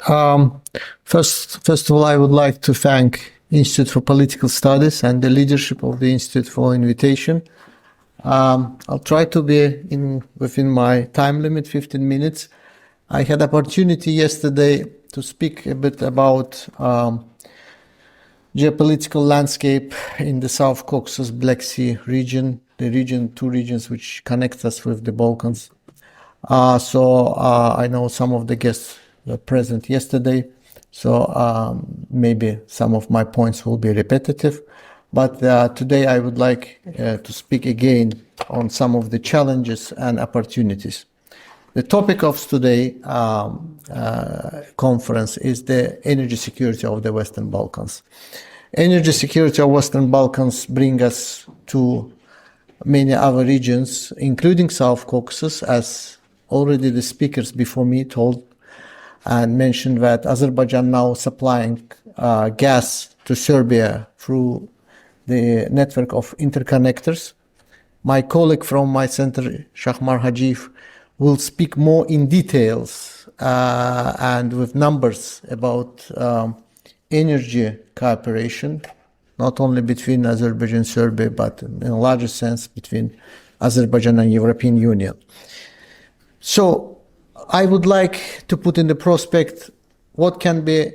Um, first of all, I would like to thank Institute for Political Studies and the leadership of the Institute for invitation. I'll try to be within my time limit, 15 minutes. I had opportunity yesterday to speak a bit about geopolitical landscape in the South Caucasus Black Sea region, two regions which connect us with the Balkans. So I know some of the guests were present yesterday, so maybe some of my points will be repetitive. But today I would like to speak again on some of the challenges and opportunities. The topic of today's conference is the energy security of the Western Balkans. Energy security of Western Balkans bring us to many other regions, including South Caucasus, as already the speakers before me told and mentioned that Azerbaijan now supplying gas to Serbia through the network of interconnectors. My colleague from my center, Shahmar Hajiv, will speak more in details and with numbers about energy cooperation, not only between Azerbaijan and Serbia, but in a larger sense between Azerbaijan and European Union. So I would like to put in the prospect what can be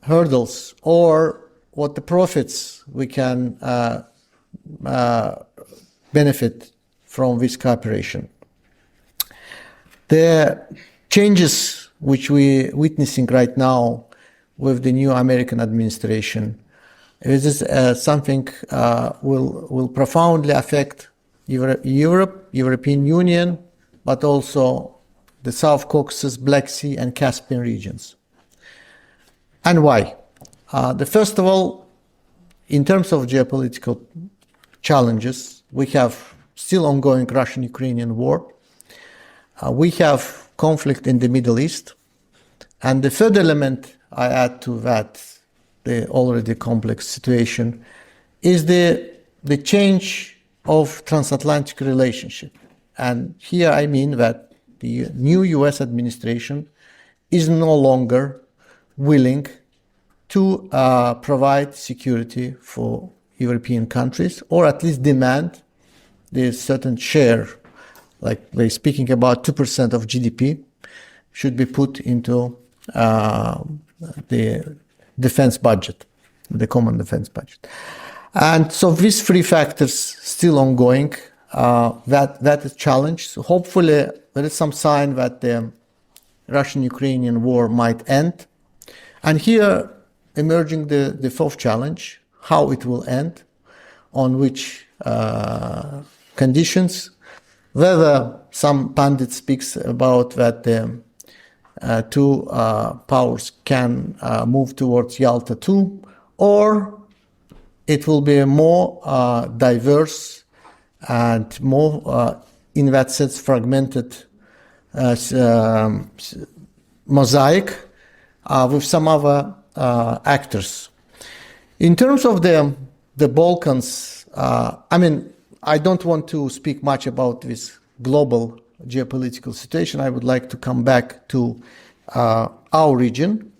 hurdles or what the profits we can benefit from this cooperation. The changes which we're witnessing right now with the new American administration, this is something will profoundly affect Europe, European Union, but also the South Caucasus, Black Sea, and Caspian regions. And why? First of all, in terms of geopolitical challenges, we have still ongoing Russian-Ukrainian war. We have conflict in the Middle East. And the third element I add to that, the already complex situation, is the change of transatlantic relationship. And here I mean that the new US administration is no longer willing to provide security for European countries, or at least demand the certain share, like we're speaking about 2% of GDP, should be put into the defense budget, the common defense budget. And so these three factors still ongoing, that is challenged. So hopefully there is some sign that the Russian-Ukrainian war might end. And here emerging the fourth challenge, how it will end, on which conditions, whether some pundit speaks about that the two powers can move towards Yalta II, or it will be a more diverse and more, in that sense, fragmented mosaic with some other actors. In terms of the Balkans, I mean, I don't want to speak much about this global geopolitical situation. I would like to come back to our region.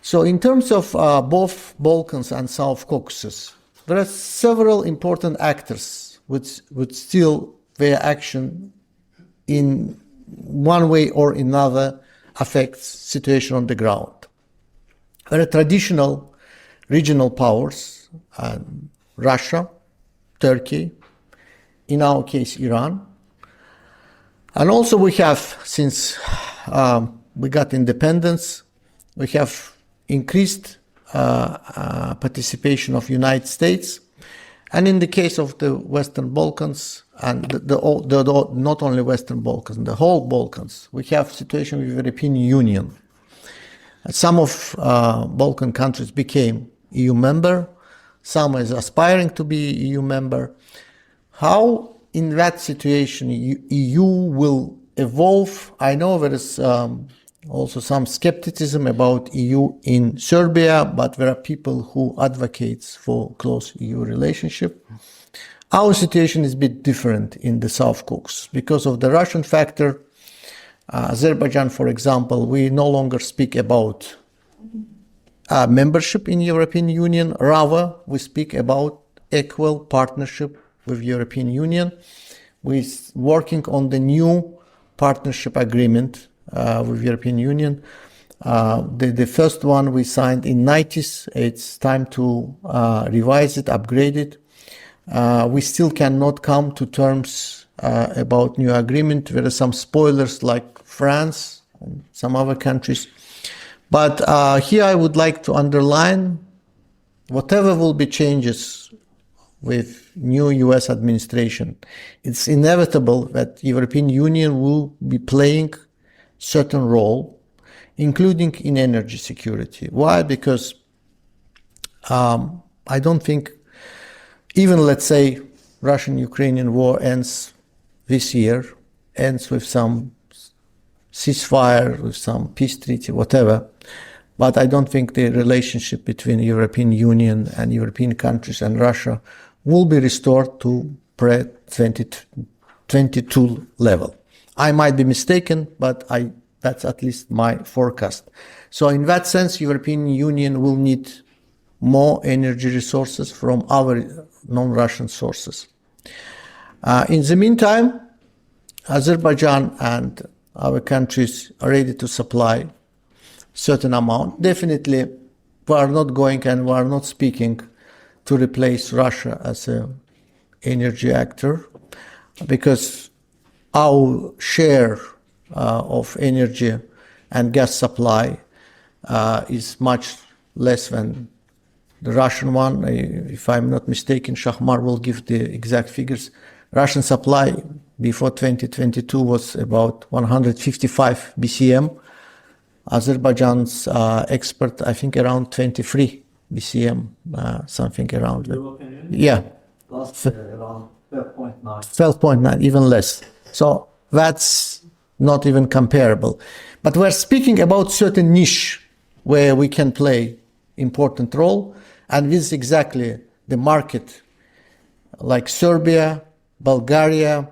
So in terms of both Balkans and South Caucasus, there are several important actors which would still their action in one way or another affects situation on the ground. There are traditional regional powers, Russia, Turkey, in our case, Iran. And also we have, since we got independence, we have increased participation of United States. And in the case of the Western Balkans, and not only Western Balkans, the whole Balkans, we have a situation with the European Union. Some of Balkan countries became EU member, some is aspiring to be EU member. How in that situation EU will evolve? I know there is also some skepticism about EU in Serbia, but there are people who advocate for close EU relationship. Our situation is a bit different in the South Caucasus because of the Russian factor. Azerbaijan, for example, we no longer speak about membership in European Union. Rather, we speak about equal partnership with European Union. We're working on the new partnership agreement with European Union. The first one we signed in 90s. It's time to revise it, upgrade it. We still cannot come to terms about new agreement. There are some spoilers like France and some other countries. But here I would like to underline whatever will be changes with new US administration, it's inevitable that European Union will be playing certain role, including in energy security. Why? Because I don't think even, let's say, Russian-Ukrainian war ends this year, ends with some ceasefire, with some peace treaty, whatever. But I don't think the relationship between the European Union and European countries and Russia will be restored to pre-2022 level. I might be mistaken, but that's at least my forecast. So in that sense, European Union will need more energy resources from our non-Russian sources. In the meantime, Azerbaijan and our countries are ready to supply certain amount. Definitely, we are not going and we are not speaking to replace Russia as an energy actor, because our share of energy and gas supply is much less than the Russian one. If I'm not mistaken, Shahmar will give the exact figures. Russian supply before 2022 was about 155 BCM. Azerbaijan's export, I think, around 23 BCM, something around that. Yeah. Last year, around 12.9. 12.9, even less. So that's not even comparable. But we're speaking about certain niche where we can play important role, and this is exactly the market, like Serbia, Bulgaria,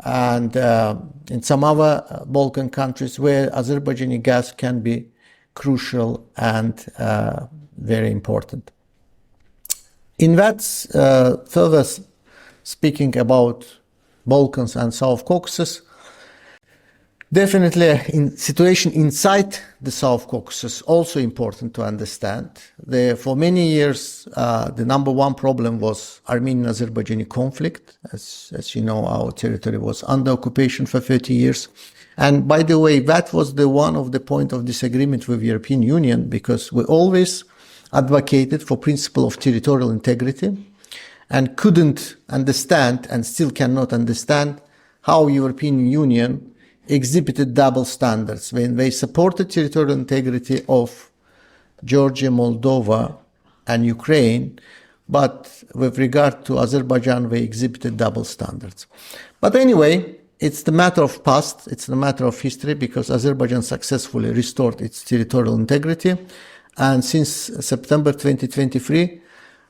and in some other Balkan countries where Azerbaijani gas can be crucial and very important. In that, further speaking about Balkans and South Caucasus, definitely in situation inside the South Caucasus also important to understand. For many years, the number one problem was Armenian-Azerbaijani conflict. As you know, our territory was under occupation for 30 years. And by the way, that was one of the point of disagreement with the European Union, because we always advocated for principle of territorial integrity and couldn't understand and still cannot understand how European Union exhibited double standards when they supported territorial integrity of Georgia, Moldova, and Ukraine, but with regard to Azerbaijan, they exhibited double standards. But anyway, it's the matter of past, it's the matter of history, because Azerbaijan successfully restored its territorial integrity. And since September 2023,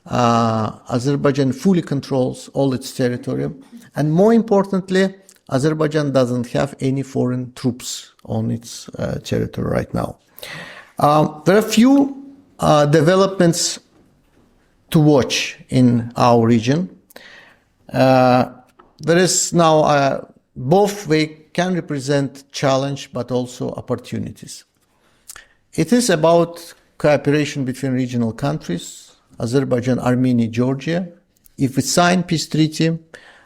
Azerbaijan fully controls all its territory. And more importantly, Azerbaijan doesn't have any foreign troops on its territory right now. There are few developments to watch in our region. There is now both they can represent challenge but also opportunities. It is about cooperation between regional countries, Azerbaijan, Armenia, Georgia. If we sign peace treaty,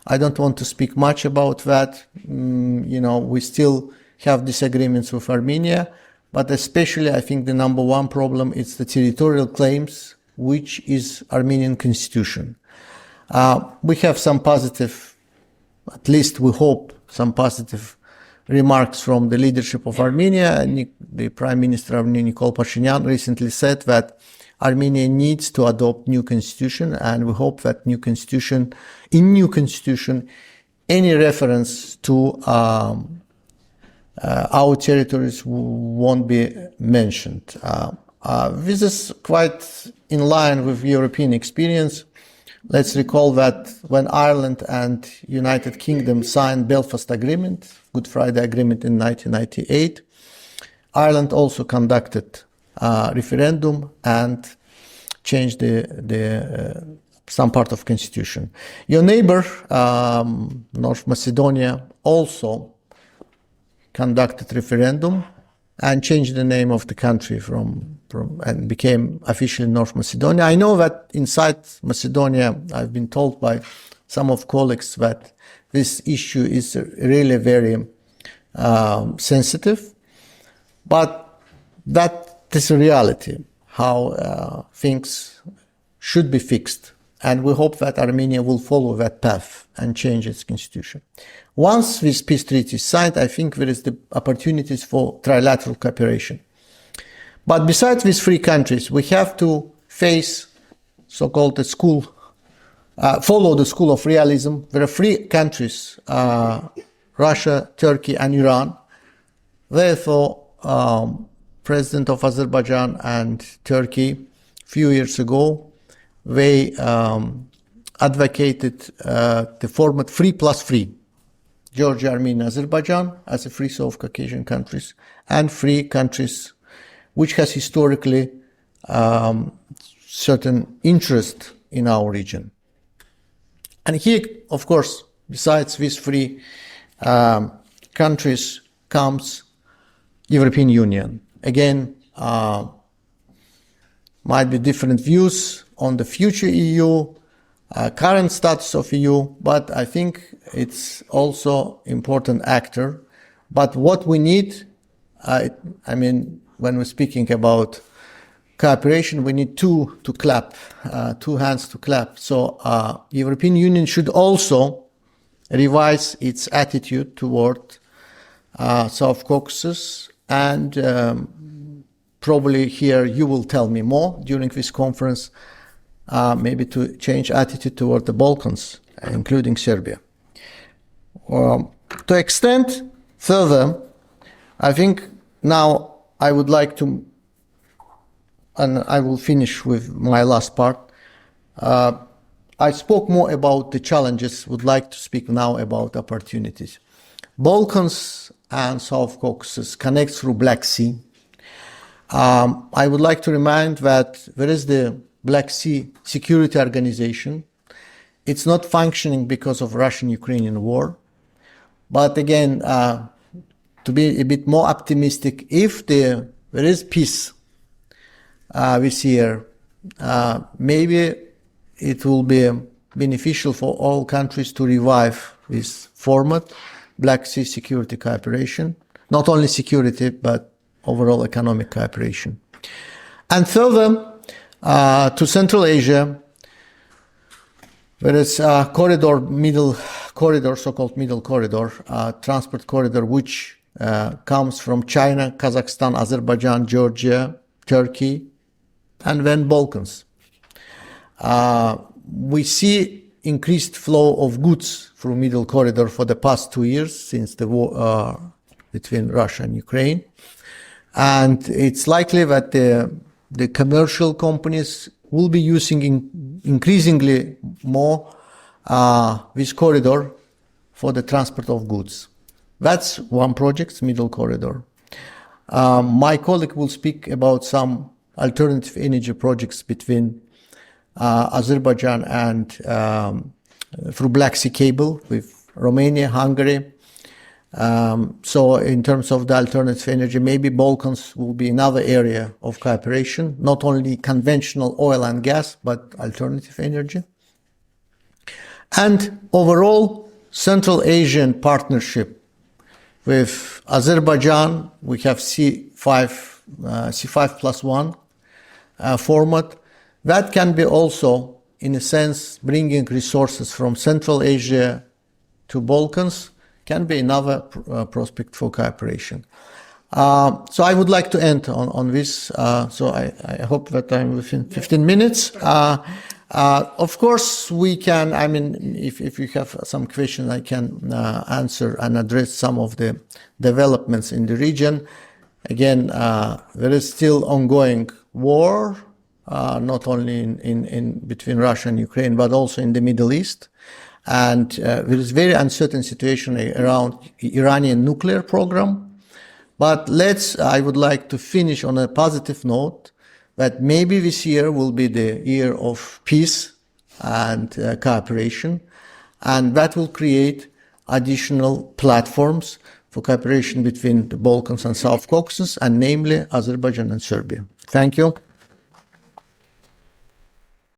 I don't want to speak much about that. We still have disagreements with Armenia, but especially I think the number one problem is the territorial claims, which is Armenian constitution. We have some positive, at least we hope, some positive remarks from the leadership of Armenia. The Prime Minister of Armenia, Nikol Pashinyan, recently said that Armenia needs to adopt new constitution, and we hope that new constitution, any reference to our territories won't be mentioned. This is quite in line with European experience. Let's recall that when Ireland and United Kingdom signed Belfast Agreement, Good Friday Agreement in 1998, Ireland also conducted a referendum and changed some part of constitution. Your neighbor, North Macedonia, also conducted referendum and changed the name of the country and became officially North Macedonia. I know that inside Macedonia, I've been told by some of colleagues that this issue is really very sensitive, but that is a reality, how things should be fixed. And we hope that Armenia will follow that path and change its constitution. Once this peace treaty is signed, I think there is the opportunities for trilateral cooperation. But besides these three countries, we have to face so-called the school, follow the school of realism. There are three countries, Russia, Turkey, and Iran. Therefore, President of Azerbaijan and Turkey, a few years ago, they advocated the format 3+3, Georgia, Armenia, Azerbaijan as a free South Caucasian countries, and three countries which has historically certain interest in our region. And here, of course, besides these three countries comes European Union. Again, might be different views on the future EU, current status of EU, but I think it's also important actor. But what we need, I mean, when we're speaking about cooperation, we need two to clap, two hands to clap. So European Union should also revise its attitude toward South Caucasus, and probably here you will tell me more during this conference, maybe to change attitude toward the Balkans, including Serbia. To extend further, I think now I would like to, and I will finish with my last part. I spoke more about the challenges, would like to speak now about opportunities. Balkans and South Caucasus connect through Black Sea. I would like to remind that there is the Black Sea Security Organization. It's not functioning because of Russian-Ukrainian war. But again, to be a bit more optimistic, if there is peace this year, maybe it will be beneficial for all countries to revive this format, Black Sea Security Cooperation, not only security, but overall economic cooperation. And further, to Central Asia, there is a corridor, so-called middle corridor, transport corridor, which comes from China, Kazakhstan, Azerbaijan, Georgia, Turkey, and then Balkans. We see increased flow of goods through middle corridor for the past 2 years since the war between Russia and Ukraine. And it's likely that the commercial companies will be using increasingly more this corridor for the transport of goods. That's one project, middle corridor. My colleague will speak about some alternative energy projects between Azerbaijan and through Black Sea cable with Romania, Hungary. So in terms of the alternative energy, maybe Balkans will be another area of cooperation, not only conventional oil and gas, but alternative energy. And overall, Central Asian partnership with Azerbaijan, we have C5+1 format. That can be also, in a sense, bringing resources from Central Asia to Balkans, can be another prospect for cooperation. So I would like to end on this. So I hope that I'm within 15 minutes. Of course, we can, I mean, if you have some questions, I can answer and address some of the developments in the region. Again, there is still ongoing war not only in between Russia and Ukraine, but also in the Middle East. And there is very uncertain situation around Iranian nuclear program. But I would like to finish on a positive note that maybe this year will be the year of peace and cooperation, and that will create additional platforms for cooperation between the Balkans and South Caucasus, and namely Azerbaijan and Serbia. Thank you.